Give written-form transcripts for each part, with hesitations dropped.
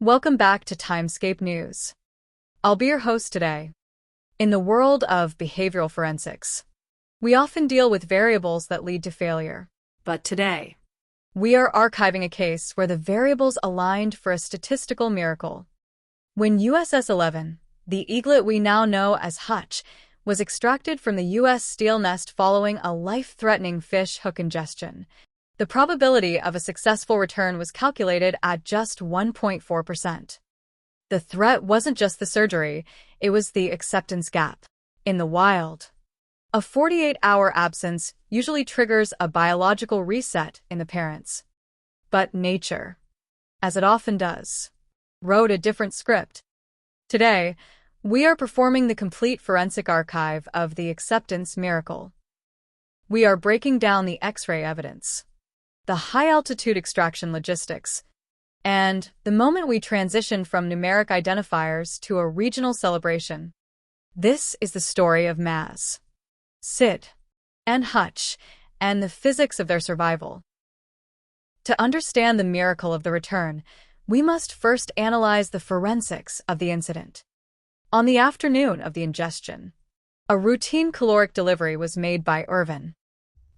Welcome back to Scape News. I'll be your host today. In the world of behavioral forensics, we often deal with variables that lead to failure. But today, we are archiving a case where the variables aligned for a statistical miracle. When USS-11, the eaglet we now know as Hutch, was extracted from the U.S. steel nest following a life-threatening fish hook ingestion, the probability of a successful return was calculated at just 1.4%. The threat wasn't just the surgery, it was the acceptance gap. In the wild, a 48-hour absence usually triggers a biological reset in the parents. But nature, as it often does, wrote a different script. Today, we are performing the complete forensic archive of the acceptance miracle. We are breaking down the X-ray evidence, the high-altitude extraction logistics, and the moment we transition from numeric identifiers to a regional celebration. This is the story of Maz, Sid, and Hutch, and the physics of their survival. To understand the miracle of the return, we must first analyze the forensics of the incident. On the afternoon of the ingestion, a routine caloric delivery was made by Irvin.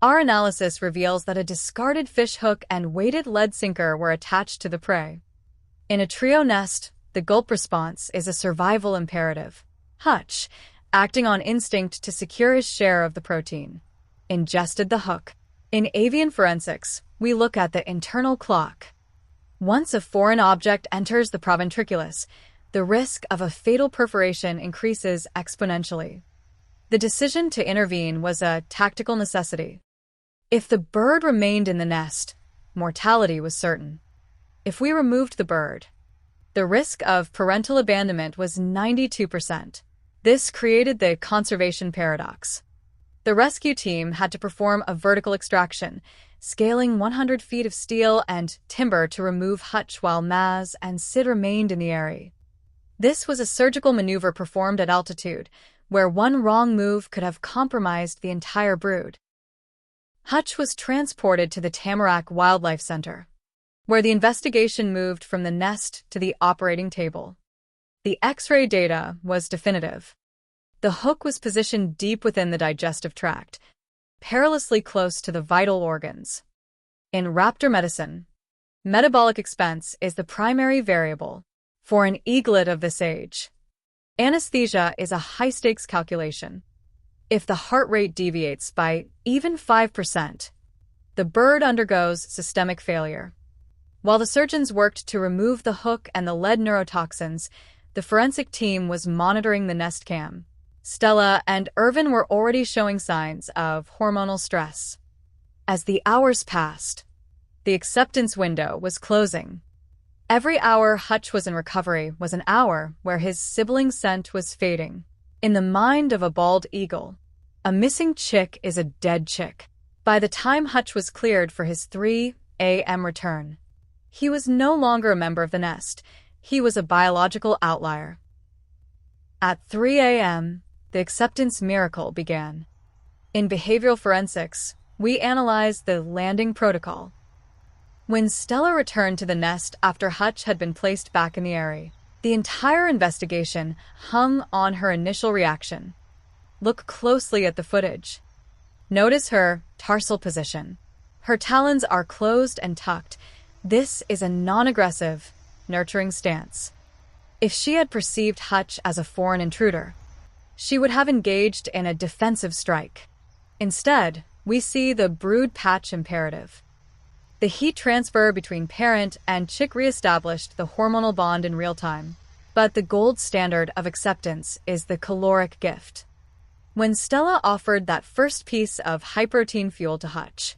Our analysis reveals that a discarded fish hook and weighted lead sinker were attached to the prey. In a trio nest, the gulp response is a survival imperative. Hutch, acting on instinct to secure his share of the protein, ingested the hook. In avian forensics, we look at the internal clock. Once a foreign object enters the proventriculus, the risk of a fatal perforation increases exponentially. The decision to intervene was a tactical necessity. If the bird remained in the nest, mortality was certain. If we removed the bird, the risk of parental abandonment was 92%. This created the conservation paradox. The rescue team had to perform a vertical extraction, scaling 100 feet of steel and timber to remove Hutch while Maz and Sid remained in the area. This was a surgical maneuver performed at altitude, where one wrong move could have compromised the entire brood. Hutch was transported to the Tamarack Wildlife Center, where the investigation moved from the nest to the operating table. The X-ray data was definitive. The hook was positioned deep within the digestive tract, perilously close to the vital organs. In raptor medicine, metabolic expense is the primary variable for an eaglet of this age. Anesthesia is a high-stakes calculation. If the heart rate deviates by even 5%, the bird undergoes systemic failure. While the surgeons worked to remove the hook and the lead neurotoxins, the forensic team was monitoring the nest cam. Stella and Irvin were already showing signs of hormonal stress. As the hours passed, the acceptance window was closing. Every hour Hutch was in recovery was an hour where his sibling scent was fading. In the mind of a bald eagle, a missing chick is a dead chick. By the time Hutch was cleared for his 3 a.m. return, he was no longer a member of the nest. He was a biological outlier. At 3 a.m., the acceptance miracle began. In behavioral forensics, we analyzed the landing protocol. When Stella returned to the nest after Hutch had been placed back in the area, the entire investigation hung on her initial reaction. Look closely at the footage. Notice her tarsal position. Her talons are closed and tucked. This is a non-aggressive, nurturing stance. If she had perceived Hutch as a foreign intruder, she would have engaged in a defensive strike. Instead, we see the brood patch imperative. The heat transfer between parent and chick reestablished the hormonal bond in real time. But the gold standard of acceptance is the caloric gift. When Stella offered that first piece of high-protein fuel to Hutch,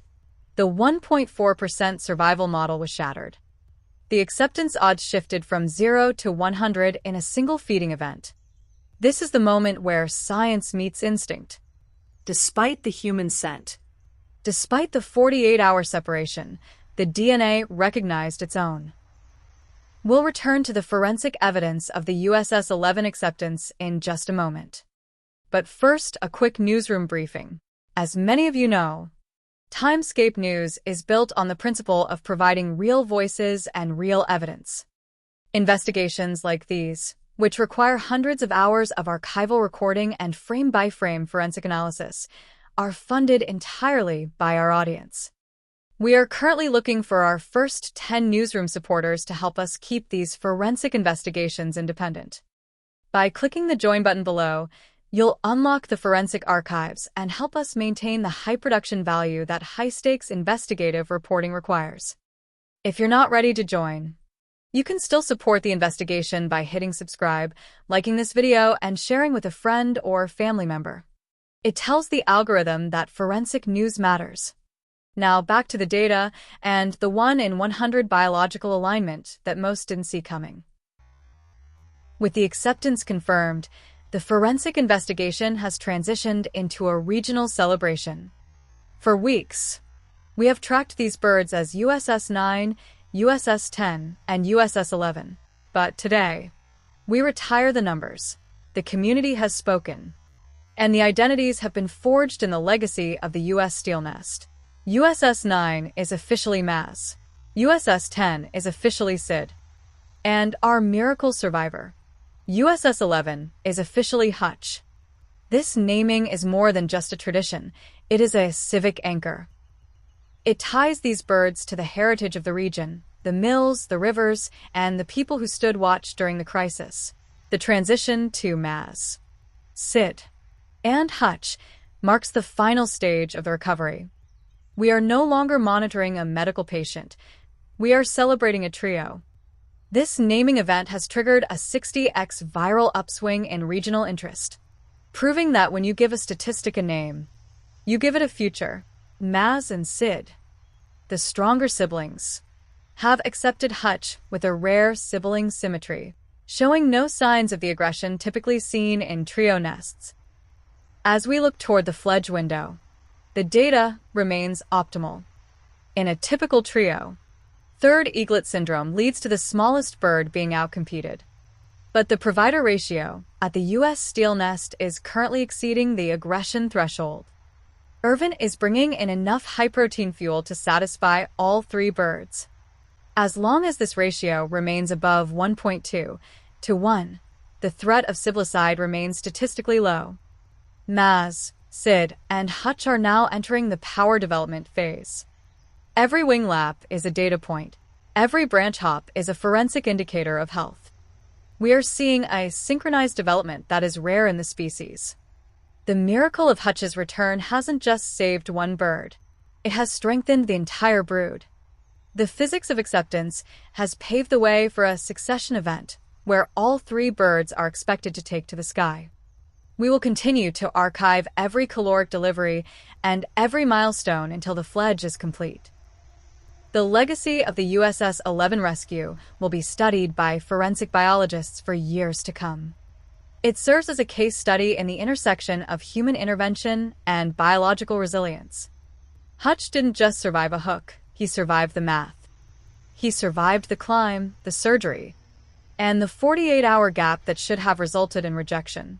the 1.4% survival model was shattered. The acceptance odds shifted from 0 to 100 in a single feeding event. This is the moment where science meets instinct. Despite the human scent, despite the 48-hour separation, the DNA recognized its own. We'll return to the forensic evidence of the USS-11 acceptance in just a moment. But first, a quick newsroom briefing. As many of you know, Scape News is built on the principle of providing real voices and real evidence. Investigations like these, which require hundreds of hours of archival recording and frame-by-frame forensic analysis, are funded entirely by our audience. We are currently looking for our first 10 newsroom supporters to help us keep these forensic investigations independent. By clicking the Join button below, you'll unlock the forensic archives and help us maintain the high production value that high-stakes investigative reporting requires. If you're not ready to join, you can still support the investigation by hitting subscribe, liking this video, and sharing with a friend or family member. It tells the algorithm that forensic news matters. Now back to the data and the 1 in 100 biological alignment that most didn't see coming. With the acceptance confirmed, the forensic investigation has transitioned into a regional celebration. For weeks, we have tracked these birds as USS 9, USS 10, and USS 11. But today, we retire the numbers. The community has spoken, and the identities have been forged in the legacy of the U.S. Steel Nest. USS 9 is officially Maz. USS 10 is officially Sid. And our miracle survivor, USS 11, is officially Hutch. This naming is more than just a tradition. It is a civic anchor. It ties these birds to the heritage of the region, the mills, the rivers, and the people who stood watch during the crisis. The transition to Maz, Sid, and Hutch marks the final stage of the recovery. We are no longer monitoring a medical patient. We are celebrating a trio. This naming event has triggered a 60x viral upswing in regional interest, proving that when you give a statistic a name, you give it a future. Maz and Sid, the stronger siblings, have accepted Hutch with a rare sibling symmetry, showing no signs of the aggression typically seen in trio nests. As we look toward the fledge window, the data remains optimal. In a typical trio, third eaglet syndrome leads to the smallest bird being outcompeted. But the provider ratio at the U.S. Steel Nest is currently exceeding the aggression threshold. Irvin is bringing in enough high-protein fuel to satisfy all three birds. As long as this ratio remains above 1.2 to 1, the threat of siblicide remains statistically low. Maz, Sid, and Hutch are now entering the power development phase. Every wing lap is a data point. Every branch hop is a forensic indicator of health. We are seeing a synchronized development that is rare in the species. The miracle of Hutch's return hasn't just saved one bird. It has strengthened the entire brood. The physics of acceptance has paved the way for a succession event where all three birds are expected to take to the sky. We will continue to archive every caloric delivery and every milestone until the fledge is complete. The legacy of the USS 11 rescue will be studied by forensic biologists for years to come. It serves as a case study in the intersection of human intervention and biological resilience. Hutch didn't just survive a hook, he survived the math. He survived the climb, the surgery, and the 48-hour gap that should have resulted in rejection.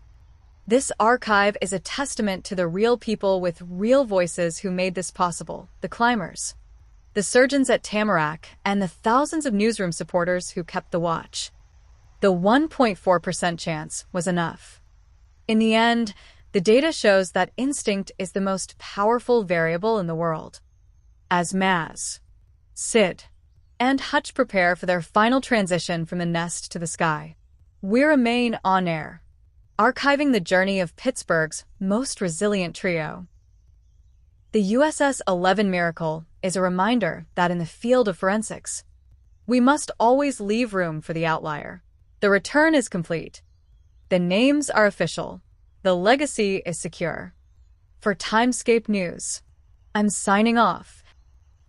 This archive is a testament to the real people with real voices who made this possible, the climbers, the surgeons at Tamarack, and the thousands of newsroom supporters who kept the watch. The 1.4% chance was enough. In the end, the data shows that instinct is the most powerful variable in the world. As Maz, Sid, and Hutch prepare for their final transition from the nest to the sky, we remain on air, archiving the journey of Pittsburgh's most resilient trio. The USS 11 miracle is a reminder that in the field of forensics, we must always leave room for the outlier. The return is complete. The names are official. The legacy is secure. For Scape News, I'm signing off.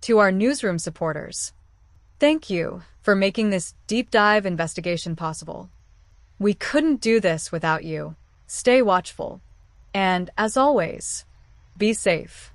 To our newsroom supporters, thank you for making this deep dive investigation possible. We couldn't do this without you. Stay watchful. And as always, be safe.